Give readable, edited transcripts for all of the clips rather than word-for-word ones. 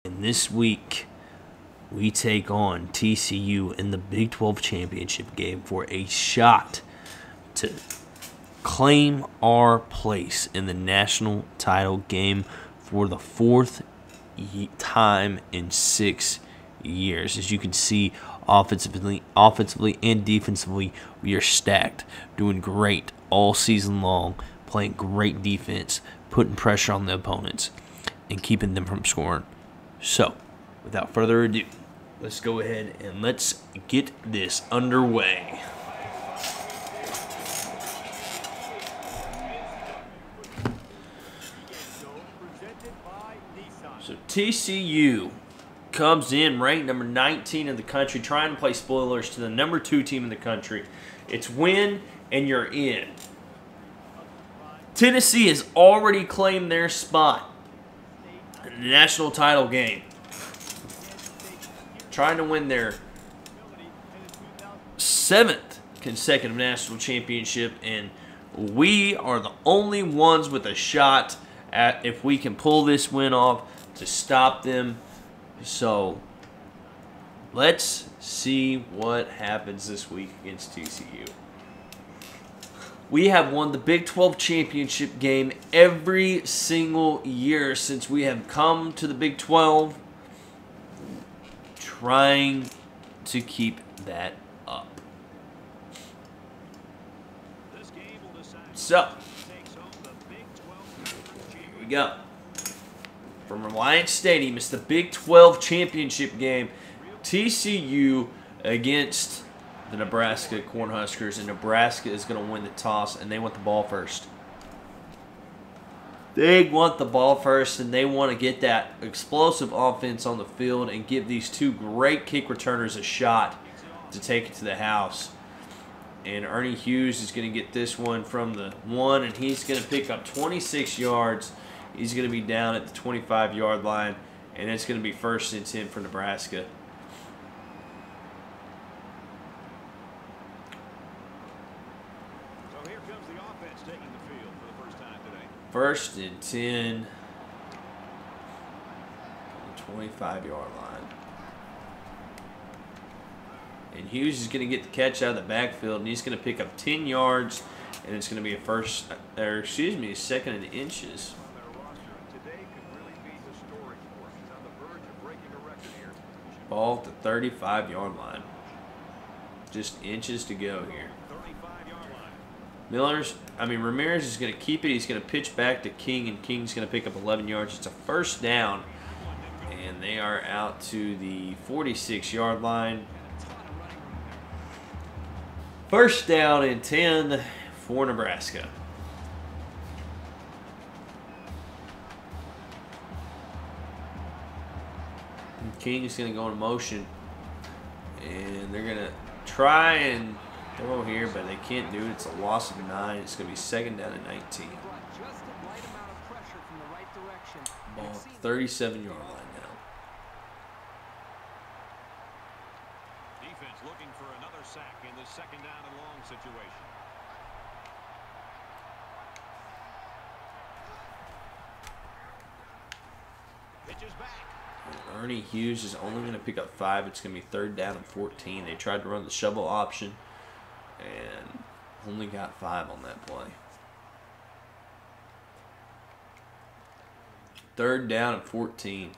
And this week, we take on TCU in the Big 12 championship game for a shot to claim our place in the national title game for the fourth time in 6 years. As you can see, offensively and defensively, we are stacked, doing great all season long, playing great defense, putting pressure on the opponents, and keeping them from scoring. So, without further ado, let's go ahead and let's get this underway. So TCU comes in ranked number 19 in the country, trying to play spoilers to the number 2 team in the country. It's win and you're in. Tennessee has already claimed their spot in the national title game, trying to win their 7th consecutive national championship, and we are the only ones with a shot at, if we can pull this win off, to stop them. So let's see what happens this week against TCU. We have won the Big 12 championship game every single year since we have come to the Big 12, trying to keep that up. So, here we go. From Reliance Stadium, it's the Big 12 championship game. TCU against the Nebraska Cornhuskers, and Nebraska is going to win the toss, and they want the ball first. They want the ball first, and they want to get that explosive offense on the field and give these two great kick returners a shot to take it to the house. And Ernie Hughes is going to get this one from the 1, and he's going to pick up 26 yards. He's going to be down at the 25-yard line, and it's going to be 1st and 10 for Nebraska. So here comes the offense taking the field for the first time today. 1st and 10, 25-yard line. And Hughes is going to get the catch out of the backfield, and he's going to pick up 10 yards, and it's going to be a 2nd and inches. Ball at the 35-yard line. Just inches to go here. Ramirez is going to keep it. He's going to pitch back to King, and King's going to pick up 11 yards. It's a 1st down, and they are out to the 46-yard line. 1st down and 10 for Nebraska. King is going to go in motion, and they're going to try and throw here, but they can't do it. It's a loss of 9. It's going to be 2nd down and 19. Ball 37-yard line now. Defense looking for another sack in this 2nd down and long situation. Pitches back. Ernie Hughes is only going to pick up 5. It's going to be 3rd down and 14. They tried to run the shovel option and only got 5 on that play. 3rd down and 14.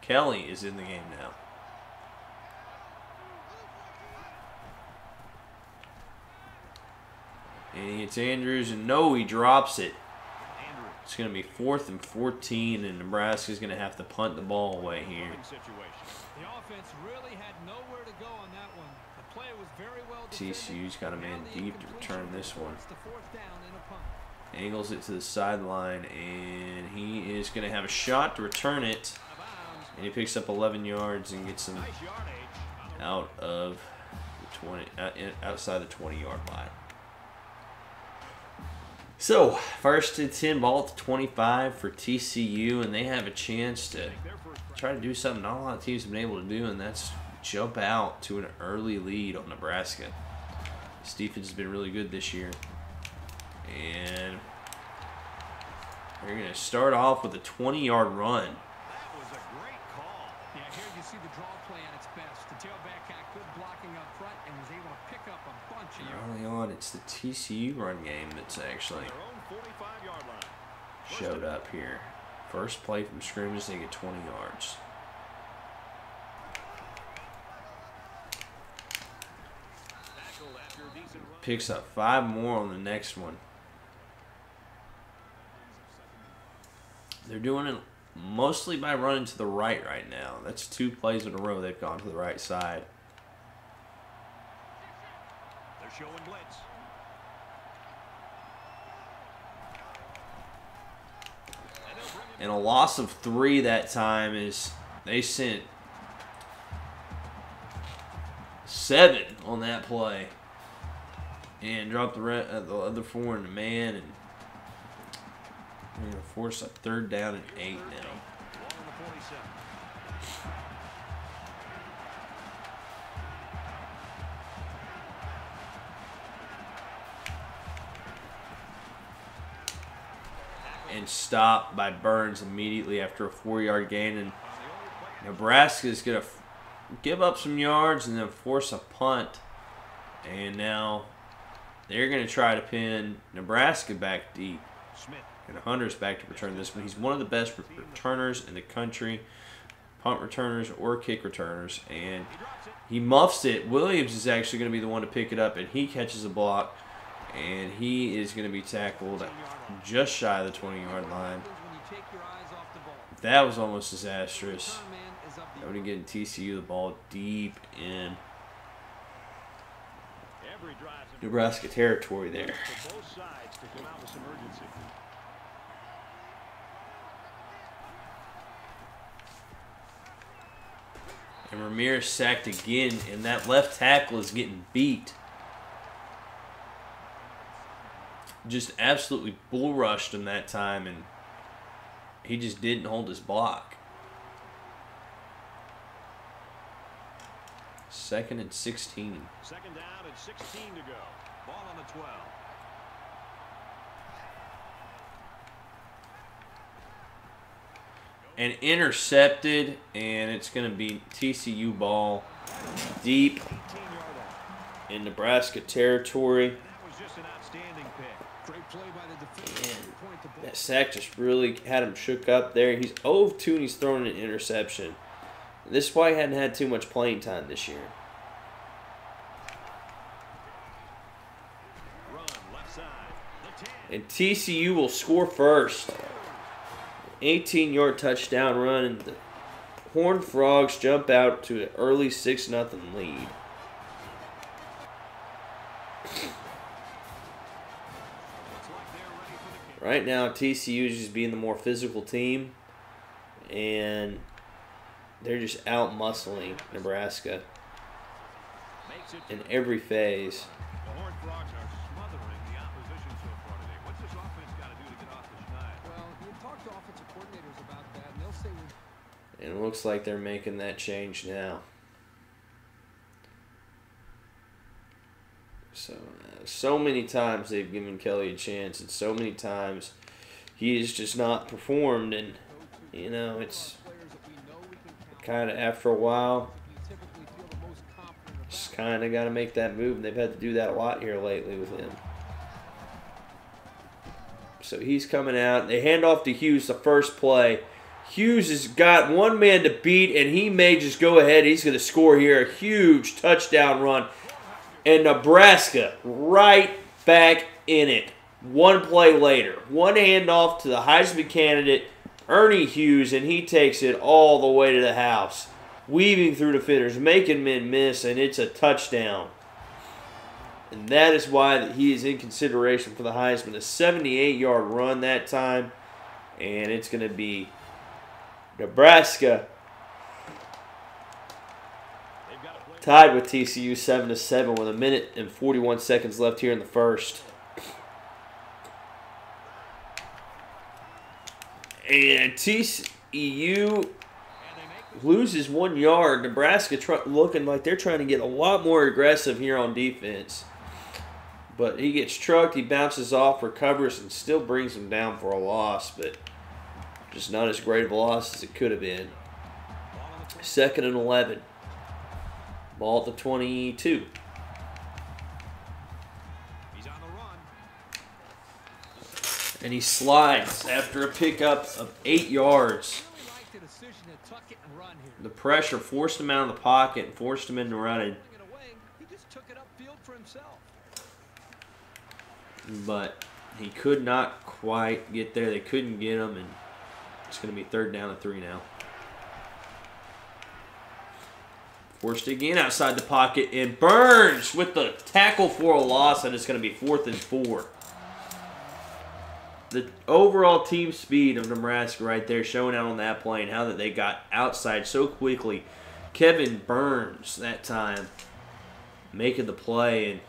Kelly is in the game now. And it's Andrews, and no, he drops it. It's going to be 4th and 14, and Nebraska's going to have to punt the ball away here. The offense really had nowhere to go on that one. The play was very well TCU's got a man deep to return this one. Angles it to the sideline, and he is going to have a shot to return it. And he picks up 11 yards and gets them out of the 20, outside the 20-yard line. So, 1st and 10, ball at the 25 for TCU, and they have a chance to try to do something not a lot of teams have been able to do, and that's jump out to an early lead on Nebraska. This defense has been really good this year. And they're going to start off with a 20-yard run. see the draw play at its best. The tailback had good blocking up front and was able to pick up a bunch of yards. Early on, it's the TCU run game that's actually Their own 45-yard line. showed up here. First play from scrimmage, they get 20 yards. Tackle after a decent run. Picks up 5 more on the next one. They're doing it mostly by running to the right now. That's 2 plays in a row they've gone to the right side. They're showing blitz. And a loss of 3 that time is they sent 7 on that play and dropped the other 4 in the man, and they're going to force a 3rd down and 8 now. Ball on the 47. And stopped by Burns immediately after a 4-yard gain. And Nebraska is going to give up some yards and then force a punt. And now they're going to try to pin Nebraska back deep. Smith. And Hunter's back to return this one. He's one of the best returners in the country, punt returners or kick returners. And he muffs it. Williams is actually going to be the one to pick it up, and he catches a block. And he is going to be tackled just shy of the 20-yard line. That was almost disastrous. That would have given TCU the ball deep in Nebraska territory there. Both sides to come out with some urgency. And Ramirez sacked again, and that left tackle is getting beat. Just absolutely bull rushed him that time, and he just didn't hold his block. 2nd and 16. 2nd down and 16 to go. Ball on the 12. And intercepted, and it's going to be TCU ball deep in Nebraska territory. That was just an outstanding pick. Great play by the defense. Point the ball. That sack just really had him shook up there. He's 0 of 2 and he's thrown an interception. This is why he hadn't had too much playing time this year. Run left side. The 10. And TCU will score first. 18-yard touchdown run, and the Horned Frogs jump out to an early 6-0 lead. Right now, TCU is just being the more physical team, and they're just out-muscling Nebraska in every phase. The Horned Frogs are smothering the opposition so far today. What's this offense got to do to get off the schneid? Well, you talk to offensive coordinators about that, and they'll say And it looks like they're making that change now. So many times they've given Kelly a chance, and so many times he has just not performed. And, you know, it's kind of after a while, just kind of got to make that move. And they've had to do that a lot here lately with him. So he's coming out. They hand off to Hughes the first play. Hughes has got one man to beat, and he may just go ahead. He's going to score here. A huge touchdown run. And Nebraska right back in it. One play later. One handoff to the Heisman candidate, Ernie Hughes, and he takes it all the way to the house. Weaving through defenders, making men miss, and it's a touchdown. And that is why he is in consideration for the Heisman. A 78-yard run that time. And it's going to be Nebraska tied with TCU 7-7 with 1 minute and 41 seconds left here in the first. And TCU loses 1 yard. Nebraska looking like they're trying to get a lot more aggressive here on defense. But he gets trucked, he bounces off, recovers, and still brings him down for a loss. But just not as great of a loss as it could have been. 2nd and 11. Ball at the 22. He's on the run. And he slides after a pickup of 8 yards. Really liked the decision to tuck it and run here. The pressure forced him out of the pocket and forced him into running. Throwing it away, he just took it upfield for himself. But he could not quite get there. They couldn't get him, and it's going to be 3rd down and 3 now. Forced again outside the pocket, and Burns with the tackle for a loss, and it's going to be 4th and 4. The overall team speed of Nebraska right there showing out on that play and how that they got outside so quickly. Kevin Burns that time making the play, and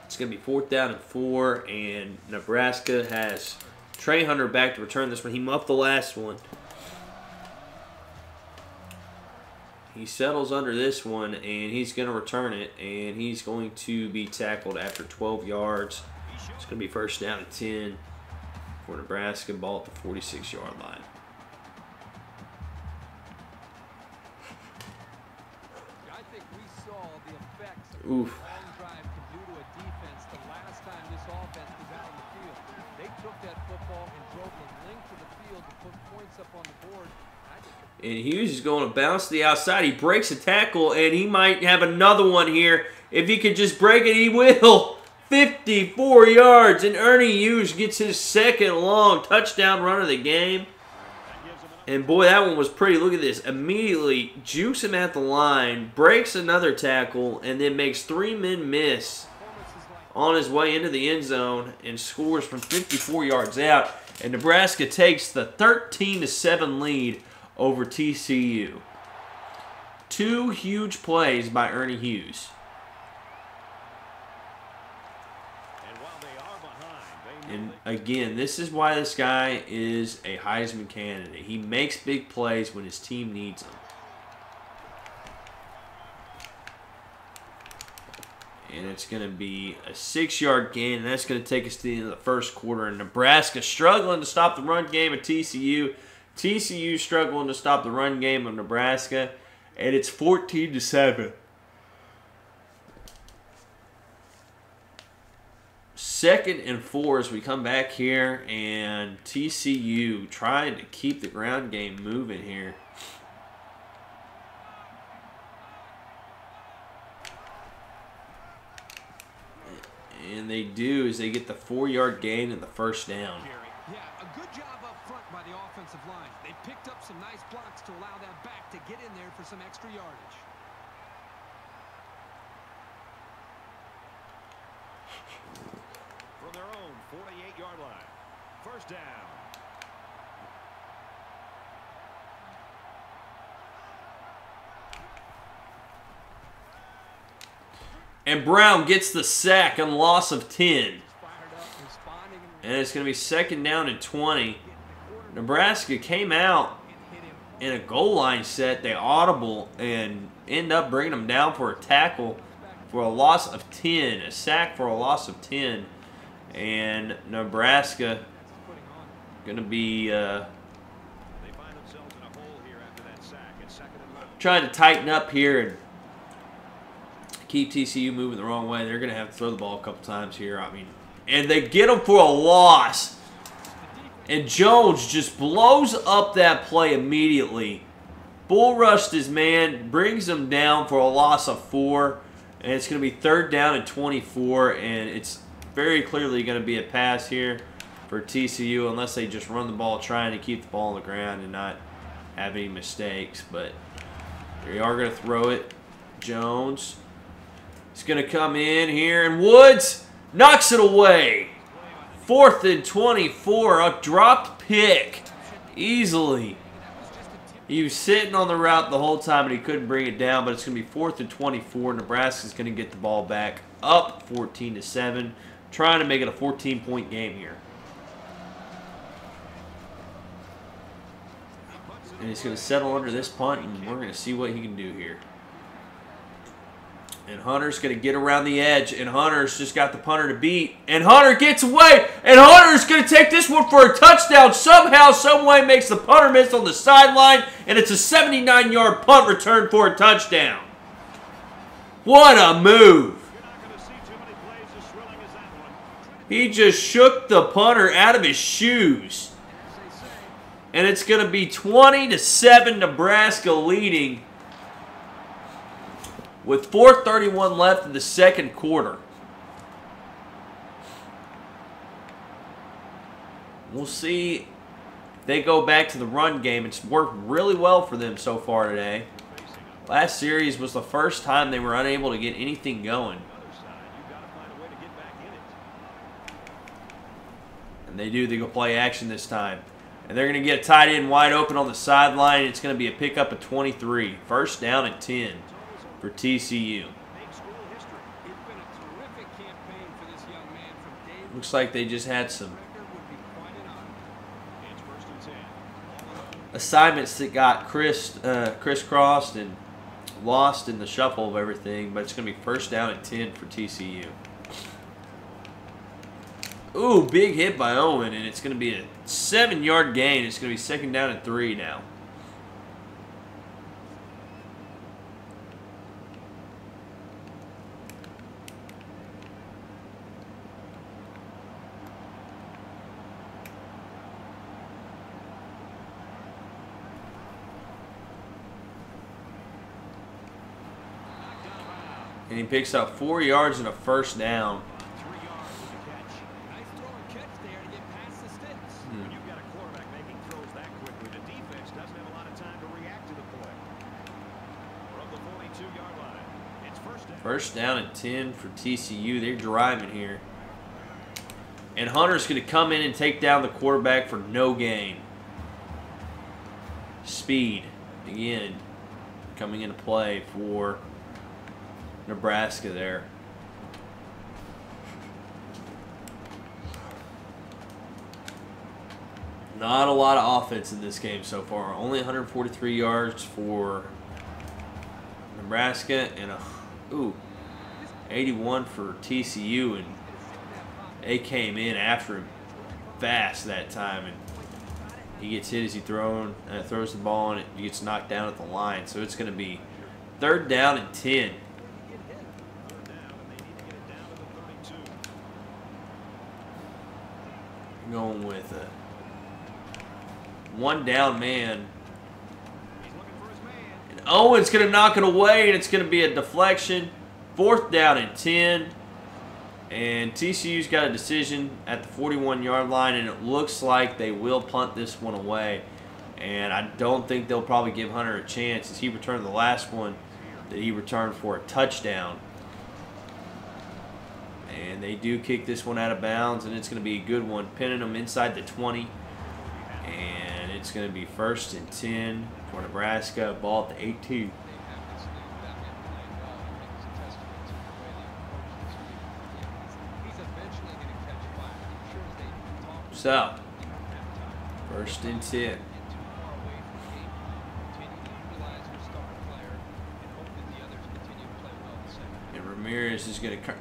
it's going to be 4th down and 4, and Nebraska has Trey Hunter back to return this one. He muffed the last one. He settles under this one, and he's going to return it, and he's going to be tackled after 12 yards. It's going to be 1st down and 10 for Nebraska. Ball at the 46-yard line. I think we saw the effects of Oof. what a long drive can do to a defense the last time this offense was out on the field. They took that football and drove the length of the field to put points up on the board. And Hughes is going to bounce to the outside. He breaks a tackle, and he might have another one here. If he could just break it, he will. 54 yards, and Ernie Hughes gets his 2nd long touchdown run of the game. And boy, that one was pretty. Look at this. Immediately jukes him at the line, breaks another tackle, and then makes 3 men miss on his way into the end zone and scores from 54 yards out. And Nebraska takes the 13-7 lead over TCU. 2 huge plays by Ernie Hughes. And while they are behind, And again, this is why this guy is a Heisman candidate. He makes big plays when his team needs them. And it's going to be a 6-yard gain, and that's going to take us to the end of the 1st quarter. And Nebraska struggling to stop the run game of TCU. TCU struggling to stop the run game of Nebraska, and it's 14-7. 2nd and 4 as we come back here, and TCU trying to keep the ground game moving here. And they do as they get the 4-yard gain and the 1st down. Yeah, a good job up front by the offensive line. They picked up some nice blocks to allow that back to get in there for some extra yardage. from their own 48-yard line. 1st down. And Brown gets the sack and loss of 10. And it's going to be 2nd down and 20. Nebraska came out in a goal line set. They audible and end up bringing them down for a tackle for a loss of 10. A sack for a loss of 10. And Nebraska going to be trying to tighten up here and keep TCU moving the wrong way. They're going to have to throw the ball a couple times here. I mean, and they get them for a loss. And Jones just blows up that play immediately. Bull rushed his man, brings him down for a loss of 4. And it's going to be 3rd down and 24. And it's very clearly going to be a pass here for TCU unless they just run the ball trying to keep the ball on the ground and not have any mistakes. But they are going to throw it. Jones. He's going to come in here, and Woods knocks it away. 4th and 24, a dropped pick easily. He was sitting on the route the whole time, and he couldn't bring it down, but it's going to be 4th and 24. Nebraska's going to get the ball back up 14-7, trying to make it a 14-point game here. And he's going to settle under this punt, and we're going to see what he can do here. And Hunter's going to get around the edge. And Hunter's just got the punter to beat. And Hunter gets away. And Hunter's going to take this one for a touchdown. Somehow, someway makes the punter miss on the sideline. And it's a 79-yard punt return for a touchdown. What a move. He just shook the punter out of his shoes. And it's going to be 20-7 Nebraska leading with 4:31 left in the second quarter. We'll see if they go back to the run game. It's worked really well for them so far today. Last series was the first time they were unable to get anything going. And they do. They go play action this time. And they're going to get a tight end wide open on the sideline. It's going to be a pickup of 23. First down and 10 for TCU. Looks like they just had some assignments that got crisscrossed and lost in the shuffle of everything, but it's going to be first down and 10 for TCU. Ooh, big hit by Owen, and it's going to be a 7-yard gain. It's going to be second down and 3 now. And he picks up 4 yards and a first down. First down and 10 for TCU. They're driving here. And Hunter's going to come in and take down the quarterback for no gain. Speed, again, coming into play for Nebraska there. Not a lot of offense in this game so far. Only 143 yards for Nebraska and 81 for TCU, and they came in after him fast that time, and he gets hit as he throws the ball, and it gets knocked down at the line. So it's going to be third down and 10. Going with a one down man. And Owen's going to knock it away, and it's going to be a deflection. Fourth down and 10. And TCU's got a decision at the 41-yard line, and it looks like they will punt this one away. And I don't think they'll probably give Hunter a chance, as he returned the last one that he returned for a touchdown. And they do kick this one out of bounds, and it's going to be a good one, pinning them inside the 20. And it's going to be first and 10 for Nebraska, ball at the 18. So, first and 10. And Ramirez is going to...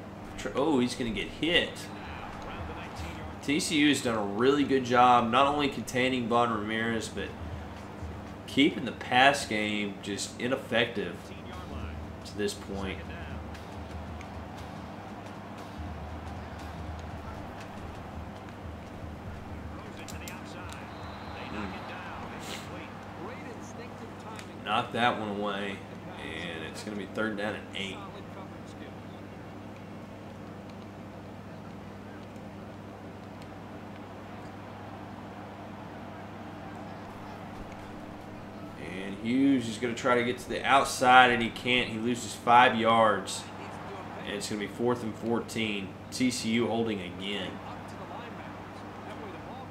Oh, he's going to get hit. TCU has done a really good job not only containing Von Ramirez, but keeping the pass game just ineffective to this point. Knock that one away, and it's going to be third down and 8. Hughes is going to try to get to the outside, and he can't. He loses 5 yards. And it's going to be 4th and 14. TCU holding again.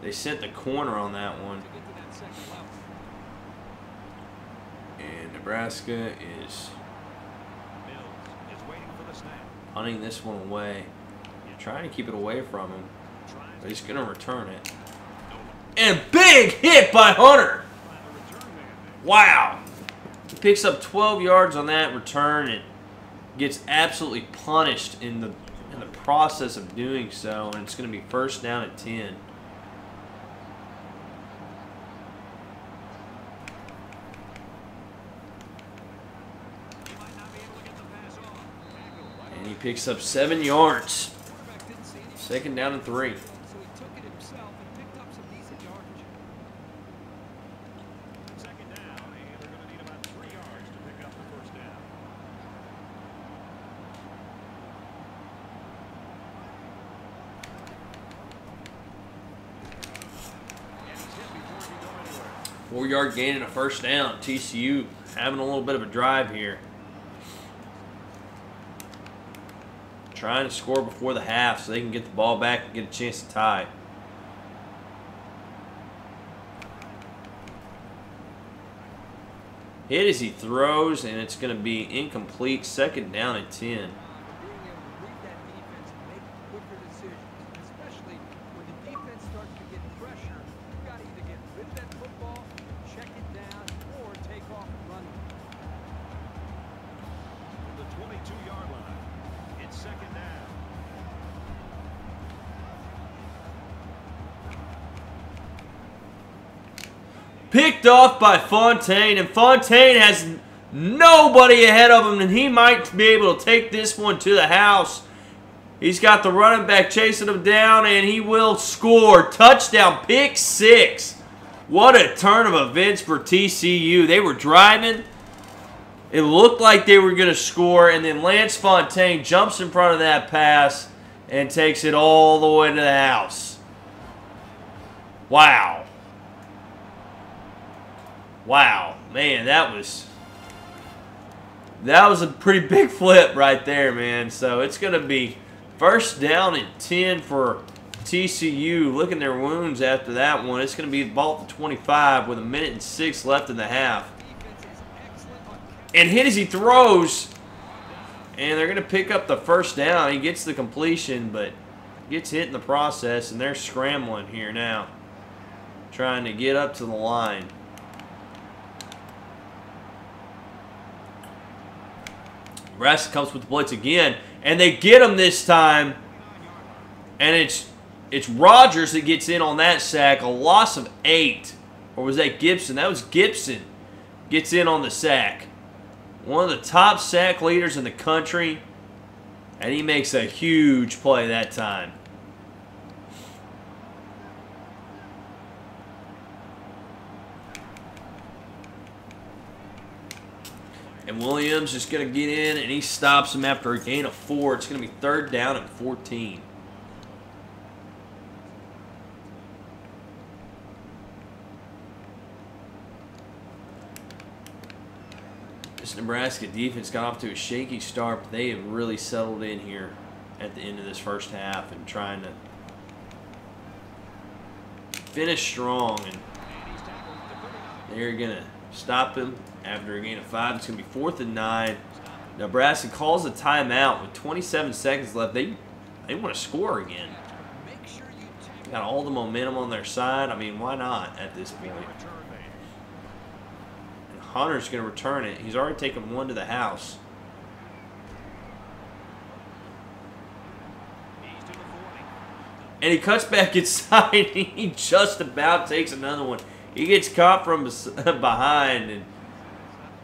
They sent the corner on that one. And Nebraska is punting this one away. Trying to keep it away from him. But he's going to return it. And big hit by Hunter. Wow. He picks up 12 yards on that return, and gets absolutely punished in the process of doing so, and it's going to be first down at 10. And he picks up 7 yards. Second down and 3. So he took it himself and picked up some decent yardage. Second down, and they're going to need about 3 yards to pick up the first down. And he's hit before he can go anywhere. 4-yard gain and a first down. TCU having a little bit of a drive here. Trying to score before the half so they can get the ball back and get a chance to tie. Hit as he throws, and it's going to be incomplete. Second down at 10. Being able to read that defense and make quicker decisions, especially when the defense starts to get pressure, you've got to either get rid of that football, check it down, or take off and run it. From the 22-yard line, it's second down. Picked off by Fontaine, and Fontaine has nobody ahead of him, and he might be able to take this one to the house. He's got the running back chasing him down, and he will score. Touchdown, pick 6. What a turn of events for TCU. They were driving. It looked like they were going to score, and then Lance Fontaine jumps in front of that pass and takes it all the way to the house. Wow. Wow, man, that was a pretty big flip right there, man. So it's going to be first down and 10 for TCU. Licking their wounds after that one. It's going to be the ball at the 25 with 1:06 left in the half. And hit as he throws, and they're going to pick up the first down. He gets the completion, but gets hit in the process, and they're scrambling here now, trying to get up to the line. Nebraska comes with the blitz again, and they get him this time, and it's Rogers that gets in on that sack. A loss of 8. Or was that Gibson? That was Gibson gets in on the sack. One of the top sack leaders in the country, and he makes a huge play that time. And Williams is going to get in, and he stops him after a gain of 4. It's going to be third down and 14. This Nebraska defense got off to a shaky start, but they have really settled in here at the end of this first half and trying to finish strong. And they're going to stop him after a gain of 5. It's going to be 4th and 9. Nebraska calls a timeout with 27 seconds left. They want to score again. Got all the momentum on their side. I mean, why not at this point? And Hunter's going to return it. He's already taken 1 to the house. And he cuts back inside. He just about takes another one. He gets caught from behind, and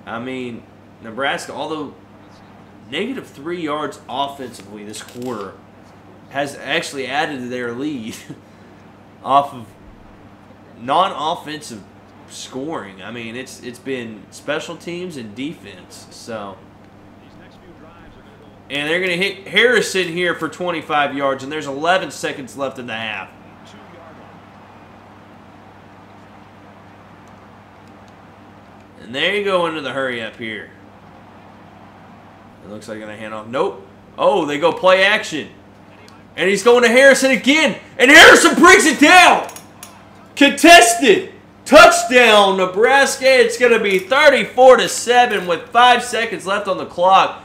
I mean, Nebraska, although negative 3 yards offensively this quarter, has actually added to their lead off of non-offensive scoring. I mean, it's been special teams and defense. So, and they're going to hit Harrison here for 25 yards, and there's 11 seconds left in the half. And there you go into the hurry up here. It looks like they're going to hand off. Nope. Oh, they go play action. And he's going to Harrison again. And Harrison brings it down. Contested. Touchdown, Nebraska. It's going to be 34-7 with 5 seconds left on the clock.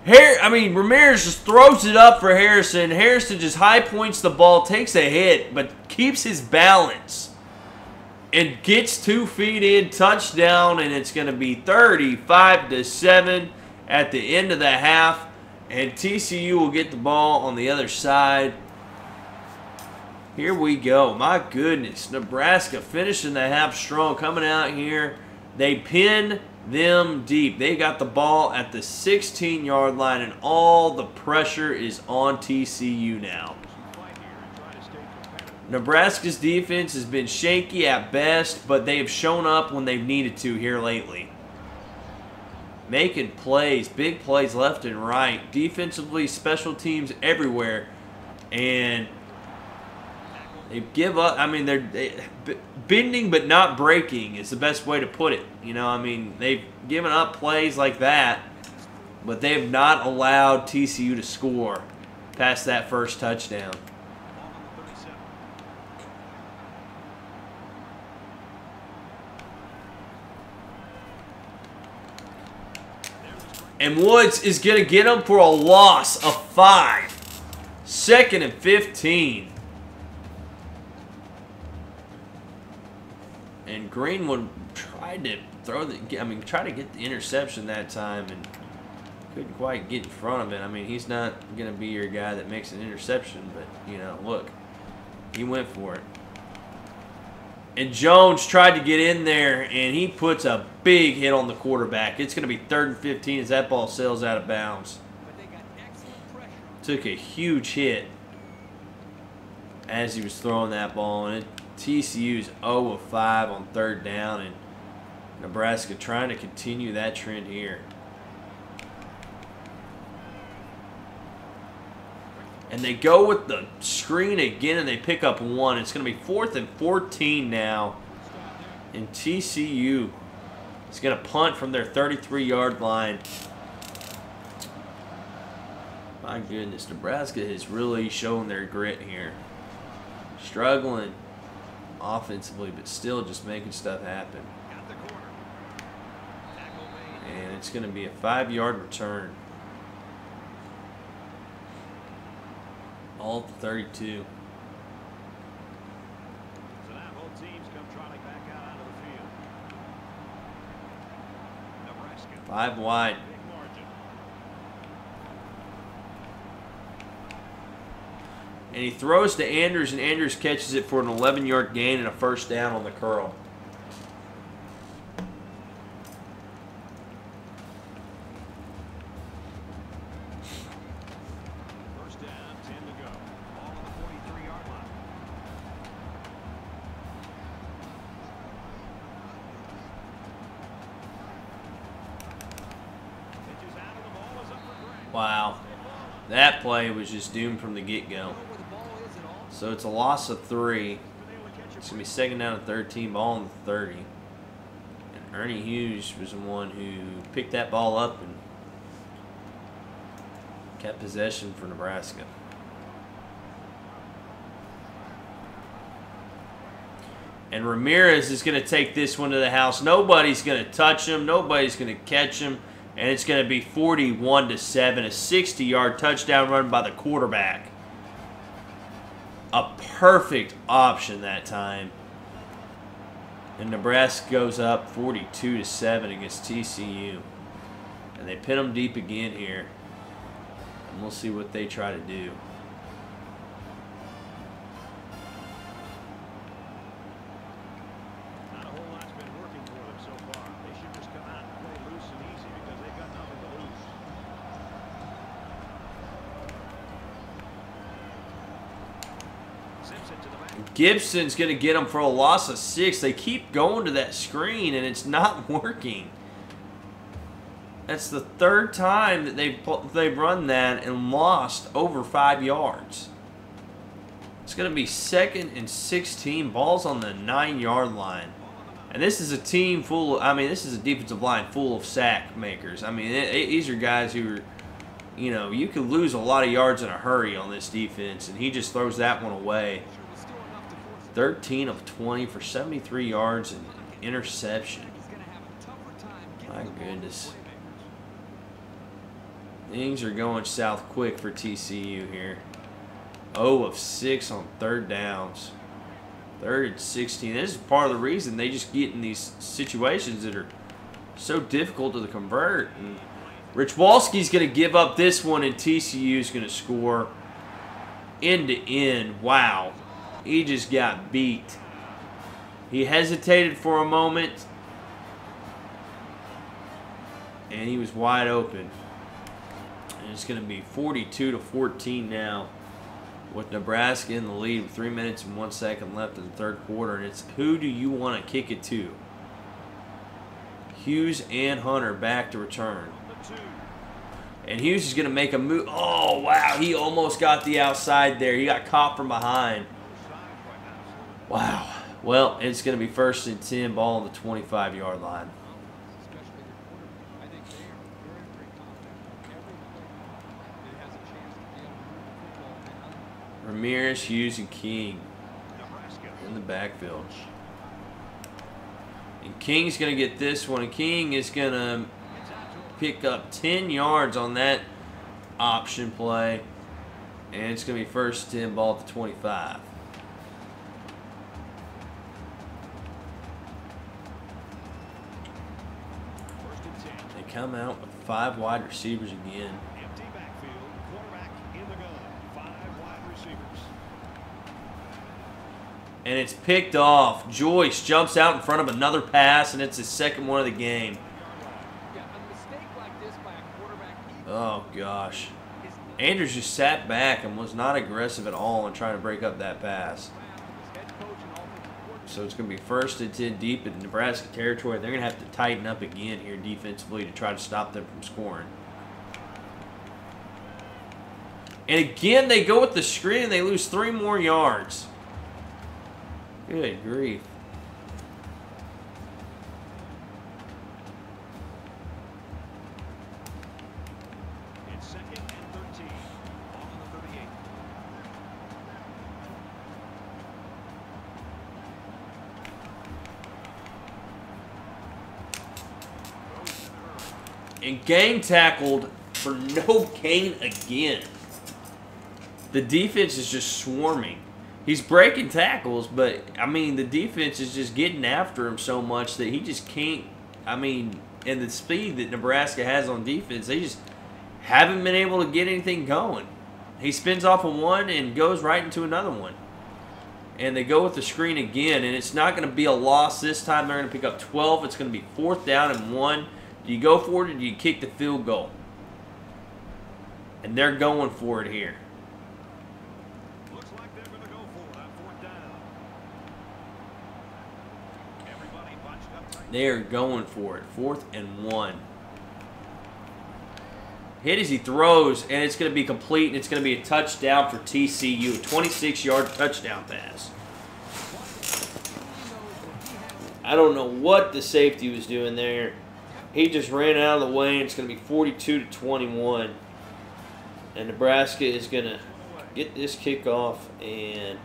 Ramirez just throws it up for Harrison. Harrison just high points the ball, takes a hit, but keeps his balance. And gets 2 feet in, touchdown, and it's going to be 35-7. at the end of the half, and TCU will get the ball on the other side. Here we go. My goodness. Nebraska finishing the half strong, coming out here. They pin them deep. They got the ball at the 16-yard line, and all the pressure is on TCU now. Nebraska's defense has been shaky at best, but they have shown up when they've needed to here lately. Making plays, big plays left and right. Defensively, special teams everywhere. And they give up. I mean, they're bending but not breaking is the best way to put it. You know, I mean, they've given up plays like that, but they have not allowed TCU to score past that first touchdown. And Woods is going to get them for a loss of 5. 2nd and 15. And Greenwood tried to try to get the interception that time and couldn't quite get in front of it. I mean, he's not going to be your guy that makes an interception, but, you know, look, he went for it. And Jones tried to get in there, and he puts a big hit on the quarterback. It's going to be 3rd and 15 as that ball sails out of bounds. Took a huge hit as he was throwing that ball, and TCU's 0 of 5 on 3rd down, and Nebraska trying to continue that trend here. And they go with the screen again, and they pick up 1. It's going to be 4th and 14 now. And TCU is going to punt from their 33-yard line. My goodness, Nebraska has really shown their grit here. Struggling offensively, but still just making stuff happen. And it's going to be a 5-yard return. All 32. So now both teams come trotting back out onto the field. Nebraska. 5 wide. Big margin. And he throws to Andrews, and Andrews catches it for an 11-yard gain and a 1st down on the curl. Wow, that play was just doomed from the get-go. So it's a loss of 3. It's going to be 2nd down and 13, ball on the 30. And Ernie Hughes was the one who picked that ball up and kept possession for Nebraska. And Ramirez is going to take this one to the house. Nobody's going to touch him. Nobody's going to catch him. And it's going to be 41-7, a 60-yard touchdown run by the quarterback. A perfect option that time. And Nebraska goes up 42-7 against TCU. And they pin them deep again here. And we'll see what they try to do. Gibson's going to get them for a loss of 6. They keep going to that screen, and it's not working. That's the 3rd time that they've run that and lost over 5 yards. It's going to be 2nd and 16. Ball's on the 9-yard line. And this is a team full of, I mean, this is a defensive line full of sack makers. I mean, these are guys who are, you know, you could lose a lot of yards in a hurry on this defense, and he just throws that one away. 13 of 20 for 73 yards and an interception. My goodness. Things are going south quick for TCU here. 0 of 6 on 3rd downs. 3rd and 16. This is part of the reason they just get in these situations that are so difficult to convert. And Rich Walski's going to give up this one, and TCU's going to score end to end. Wow. He just got beat. He hesitated for a moment, and he was wide open. And it's going to be 42-14 now, with Nebraska in the lead with 3 minutes and 1 second left in the third quarter. And it's who do you want to kick it to? Hughes and Hunter back to return. And Hughes is going to make a move. Oh, wow. He almost got the outside there. He got caught from behind. Wow. Well, it's going to be 1st and 10, ball on the 25-yard line. Ramirez, Hughes, and King in the backfield. And King's going to get this one. And King is going to pick up 10 yards on that option play. And it's going to be 1st and 10, ball at the 25. They come out with 5 wide receivers again. Empty backfield, quarterback in the gun, 5 wide receivers. And it's picked off. Joyce jumps out in front of another pass, and it's his second one of the game. Oh, gosh. Andrews just sat back and was not aggressive at all in trying to break up that pass. So it's going to be 1st and 10 deep in Nebraska territory. They're going to have to tighten up again here defensively to try to stop them from scoring. And again, they go with the screen and they lose 3 more yards. Good grief. It's 2nd and 13. Ball on the 38. And gang tackled for no gain again. The defense is just swarming. He's breaking tackles, but, I mean, the defense is just getting after him so much that he just can't, I mean, and the speed that Nebraska has on defense, they just haven't been able to get anything going. He spins off of one and goes right into another one. And they go with the screen again, and it's not going to be a loss this time. They're going to pick up 12. It's going to be 4th down and 1. Do you go for it or do you kick the field goal? And they're going for it here. Looks like they're going to go for it on 4th down. Everybody bunched up tight. They are going for it. 4th and 1. Hit as he throws, and it's going to be complete, and it's going to be a touchdown for TCU. A 26-yard touchdown pass. I don't know what the safety was doing there. He just ran out of the way, and it's going to be 42-21. And Nebraska is going to get this kickoff, and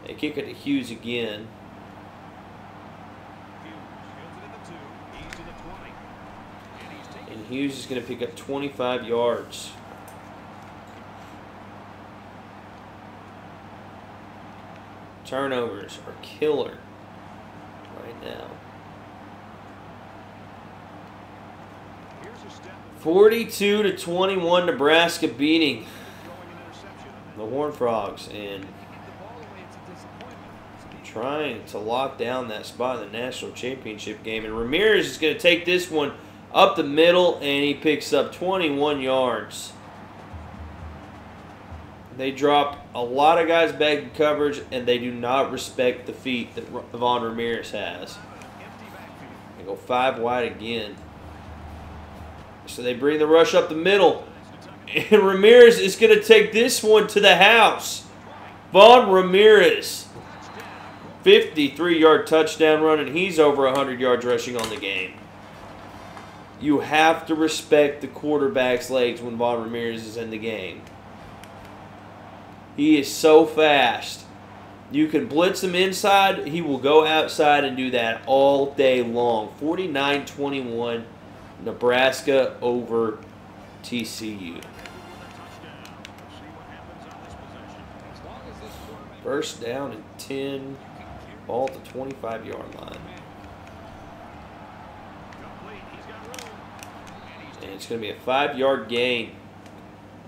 they kick it to Hughes again. And Hughes is going to pick up 25 yards. Turnovers are killer right now. 42-21, Nebraska beating the Horned Frogs and trying to lock down that spot in the national championship game. And Ramirez is going to take this one up the middle, and he picks up 21 yards. They drop a lot of guys back in coverage, and they do not respect the feet that Vaughn Ramirez has. They go 5 wide again. So they bring the rush up the middle. And Ramirez is going to take this one to the house. Vaughn Ramirez. 53-yard touchdown run, and he's over 100 yards rushing on the game. You have to respect the quarterback's legs when Vaughn Ramirez is in the game. He is so fast. You can blitz him inside. He will go outside and do that all day long. 49-21. Nebraska over TCU. 1st down and 10. Ball at the 25-yard line. And It's going to be a 5-yard gain.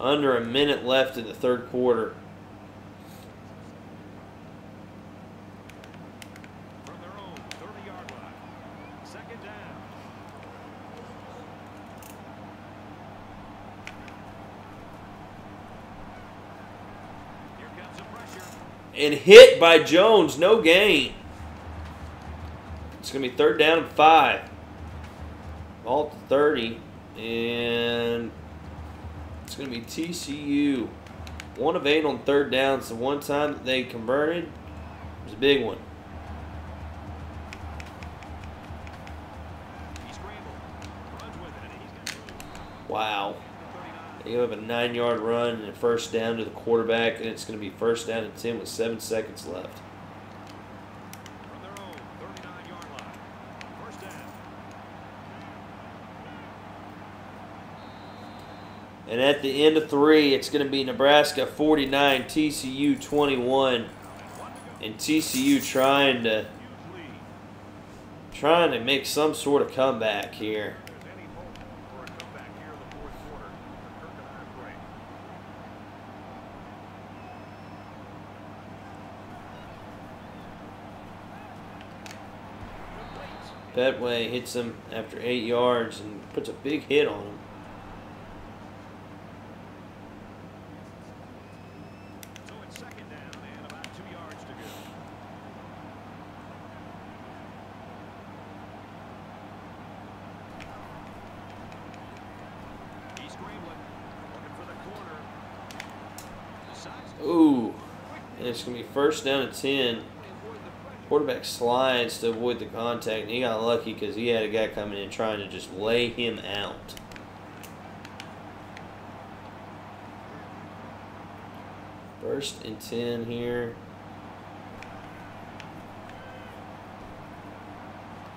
Under a minute left in the third quarter. From their own 30-yard line. Second down. Here comes the pressure. And hit by Jones. No gain. It's going to be 3rd down and 5. Ball to 30. And it's going to be TCU. 1 of 8 on 3rd down. So one time that they converted was a big one. He scrambled. Runs with it, and he's got room. Wow. They have a 9-yard run and a 1st down to the quarterback, and it's going to be 1st down and 10 with 7 seconds left. From their own 39-yard line. First down. And at the end of 3, it's going to be Nebraska 49, TCU 21. And TCU trying to make some sort of comeback here. If there's any hope for a comeback here in the fourth quarter, the Kirk and I break. Betway hits him after 8 yards and puts a big hit on him. So it's second down and about 2 yards to go. He's scrambling, looking for the corner. Decides to Ooh. And it's going to be 1st down and 10. Quarterback slides to avoid the contact, and he got lucky because he had a guy coming in trying to just lay him out. First and 10 here.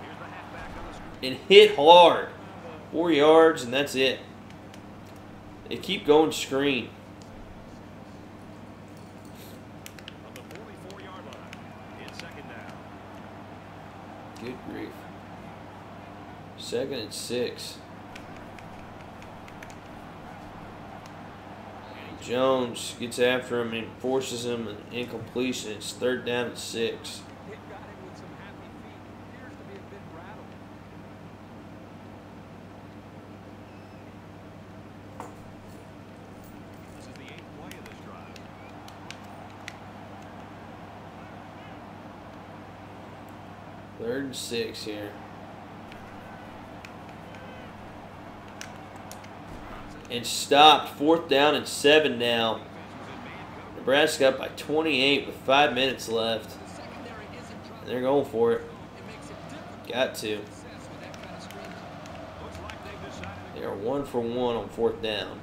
here's the halfback on the screen. And hit hard. 4 yards, and that's it. They keep going screen. On the 44-yard line. It's second down. Good grief. 2nd and 6. Jones gets after him and forces him an incompletion. It's 3rd down and 6. Hit got him with some happy feet. Appears to be a bit rattled. This is the 8th play of this drive. Third and 6 here. And stopped. 4th down and 7 now. Nebraska up by 28 with 5 minutes left. The secondary isn't trying And they're going for it. it makes it difficult Got to. success with that kind of screen. Looks like they've decided to They are 1 for 1 on 4th down.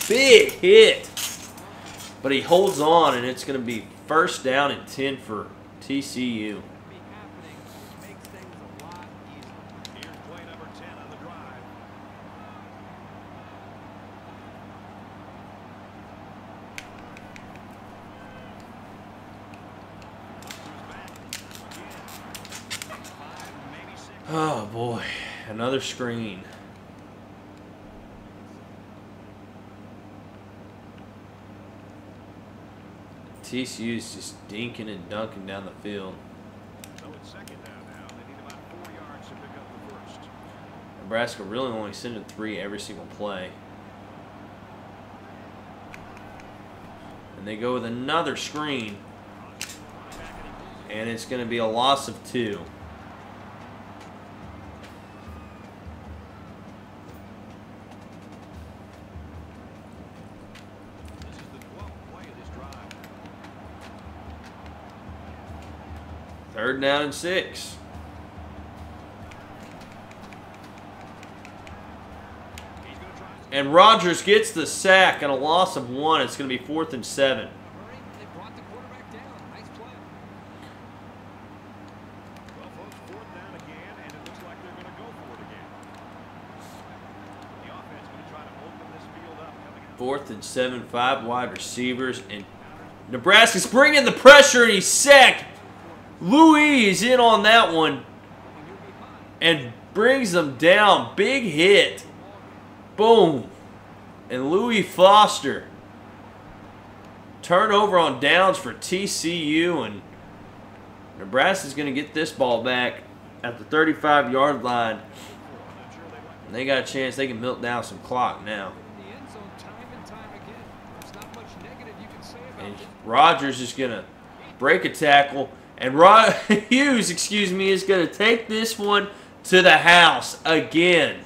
Big hit. But he holds on, and it's going to be 1st down and 10 for TCU. Be happening makes things a lot easier. Here's play number 10 on the drive. Up to his back. Again. 5, maybe 6. Oh, boy. Another screen. TCU's just dinking and dunking down the field. So it's second down now. They need about 4 yards to pick up the first. Nebraska really only sending 3 every single play. And they go with another screen. And it's going to be a loss of 2. This is the 12th play of this drive. 3rd down and 6. He's going to try. And Rogers gets the sack and a loss of 1. It's going to be 4th and 7. Murray, they brought the quarterback down. Nice play. Well, folks, 4th down again, and it looks like they're going to go for it again. The offense going to try to open this field up coming out. 4th and 7, 5 wide receivers. And Nebraska's bringing the pressure, and he's sacked Louis is in on that one and brings them down. Big hit. Boom. And Louis Foster. Turnover on downs for TCU, and Nebraska's going to get this ball back at the 35-yard line. And they got a chance. They can milk down some clock now. And Rogers is going to break a tackle. And Hughes, is going to take this one to the house again.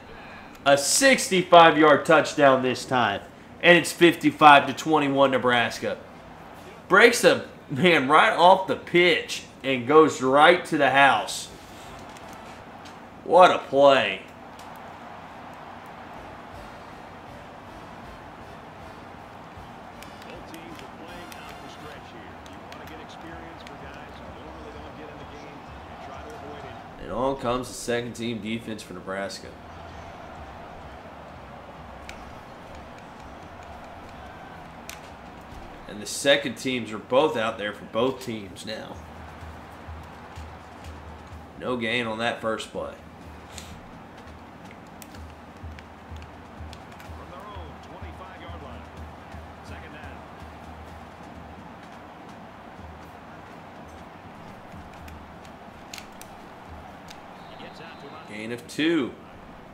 A 65-yard touchdown this time. And it's 55-21 Nebraska. Breaks the man right off the pitch and goes right to the house. What a play. Both teams are playing out the stretch here. You want to get experience for guys who normally don't get in the game and try to avoid it. And on comes the second team defense for Nebraska. And the second teams are both out there for both teams now. No gain on that first play. From their own 25-yard line. Second down. He gets out to about Gain of 2.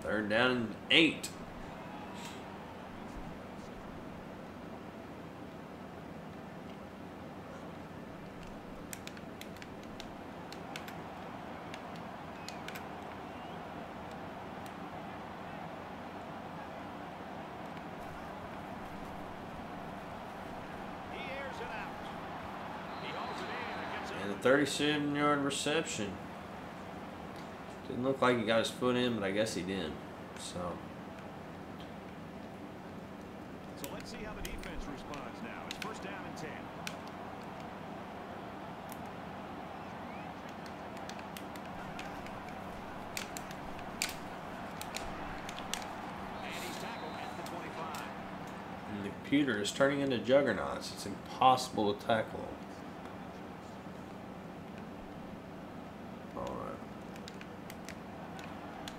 Third down and 8. he airs it out. He holds it in and gets And it. a 37-yard reception. Didn't look like he got his foot in, but I guess he did. So Let's see how the defense responds now. It's first down and 10. And he's tackled at the 25. and the computer is turning into juggernauts. It's impossible to tackle him. All right.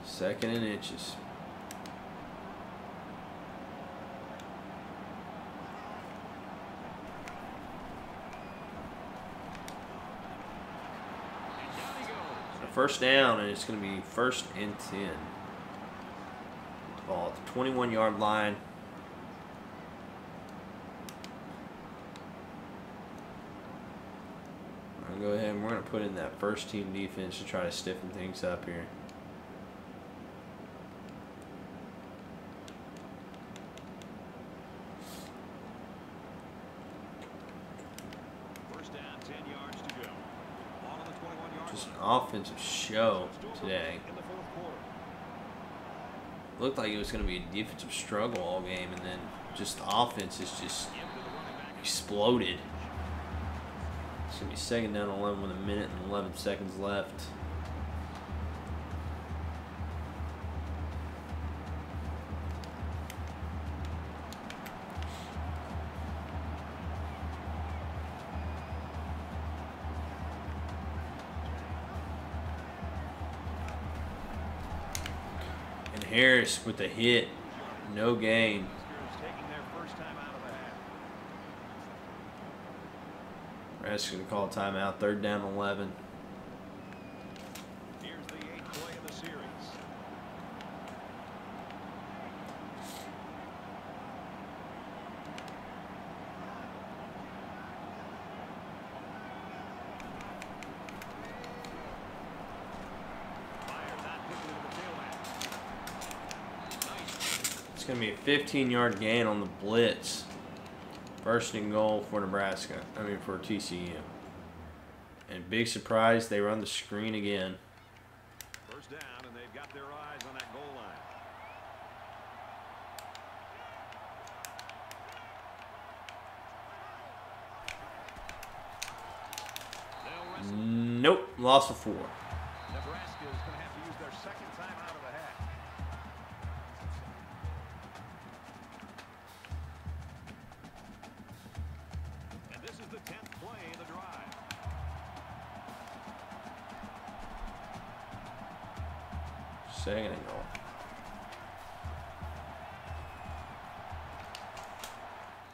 Second and inches. And down he goes. A first down, and it's going to be first and 10. Ball at the 21-yard line. I'll go ahead and we're going to put in that first team defense to try to stiffen things up here. First down, 10 yards to go. Ball on the 21-yard Just an line. offensive show today. In the fourth quarter. Looked like it was going to be a defensive struggle all game, and then just the offense is just Give to the running back. exploded. It's going to be second down 11 with a minute and 11 seconds left. And Harris with the hit, no gain. Taking their first time out of the half. Nebraska's going to call a timeout, third down 11. Here's the 8th play of the series. Fires that quickly to the tailback. Nice. It's going to be a 15-yard gain on the blitz. First and goal for Nebraska. I mean for TCU. And big surprise, they run the screen again. First down, and they've got their eyes on that goal line. They'll wrestle. Nope, loss of 4. Nebraska is going to have to use their second time out of the half. And this is the 10th play of the drive. Second and goal.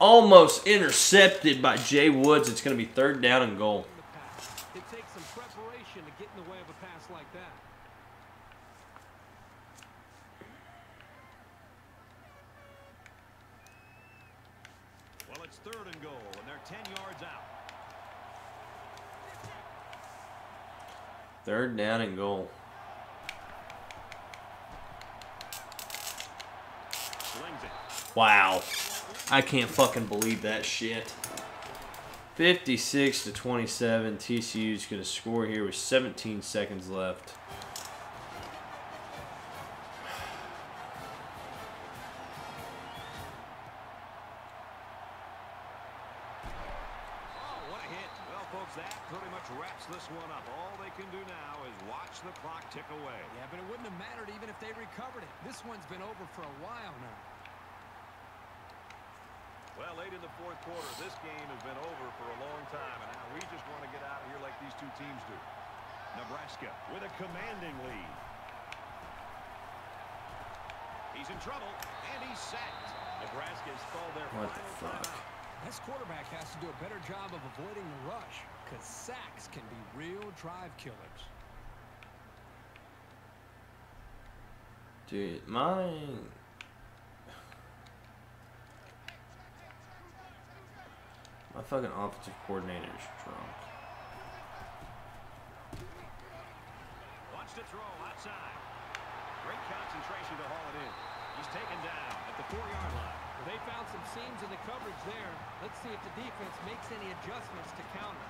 Almost intercepted by Jay Woods. It's going to be 3rd down and goal. It takes some preparation to get in the way of a pass like that. Well, it's 3rd and goal, and they're 10 yards out. 3rd down and goal. Slings it. Wow. I can't fucking believe that shit. 56 to 27. TCU's going to score here with 17 seconds left. Oh, what a hit. Well, folks, that pretty much wraps this one up. All they can do now is watch the clock tick away. Yeah, but it wouldn't have mattered even if they recovered it. This one's been over for a while now. Well, late in the 4th quarter, this game has been over for a long time, and now we just want to get out of here like these two teams do. Nebraska with a commanding lead. He's in trouble, and he's sacked. Nebraska has stalled their What the final fuck? timeout. This quarterback has to do a better job of avoiding the rush, because sacks can be real drive killers. Dude, my fucking offensive coordinator is drunk. Wants to throw outside. Great concentration to haul it in. He's taken down at the 4-yard line. Well, they found some seams in the coverage there. Let's see if the defense makes any adjustments to counter.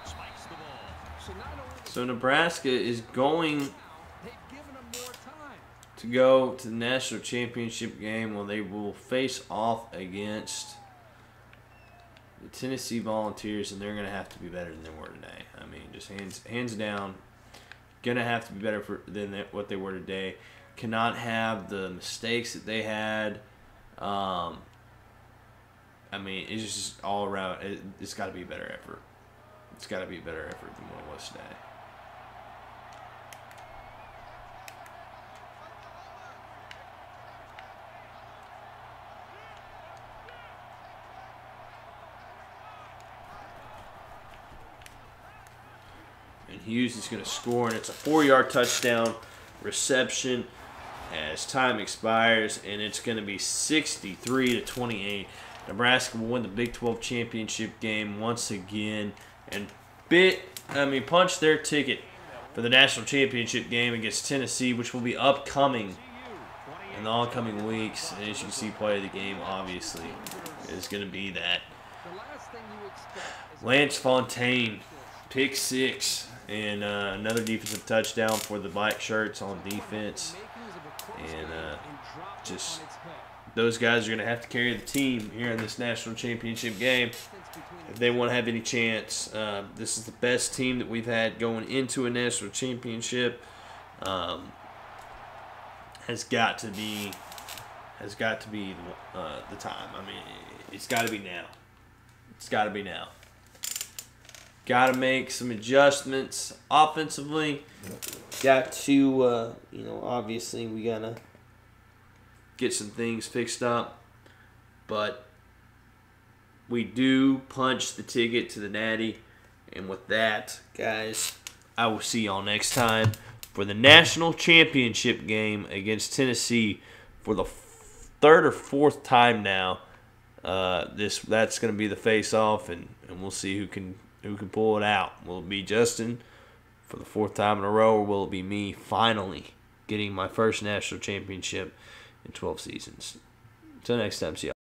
Spikes the ball. So not only So Nebraska is going they've given them more time. to go to the national championship game where they will face off against the Tennessee Volunteers, and they're going to have to be better than they were today. I mean, just hands down, going to have to be better than what they were today. Cannot have the mistakes that they had. I mean, it's just all around. It's got to be a better effort. It's got to be a better effort than what it was today. And Hughes is going to score, and it's a 4-yard touchdown reception as time expires, and it's going to be 63 to 28. Nebraska will win the Big 12 championship game once again and punch their ticket for the national championship game against Tennessee, which will be upcoming in the oncoming weeks. And as you can see, play of the game obviously is going to be that The last thing you expect is Lance Fontaine pick 6 and another defensive touchdown for the black shirts on defense. And just those guys are going to have to carry the team here in this national championship game if they want to have any chance. This is the best team that we've had going into a national championship. Has got to be the time. I mean, it's got to be now. It's got to be now. Got to make some adjustments offensively. Got to, obviously we got to get some things fixed up. But we do punch the ticket to the Natty. And with that, guys, I will see y'all next time for the national championship game against Tennessee for the 3rd or 4th time now. That's going to be the face-off, and we'll see who can pull it out. Will it be Justin for the 4th time in a row, or will it be me finally getting my first national championship in 12 seasons? Until next time, see y'all.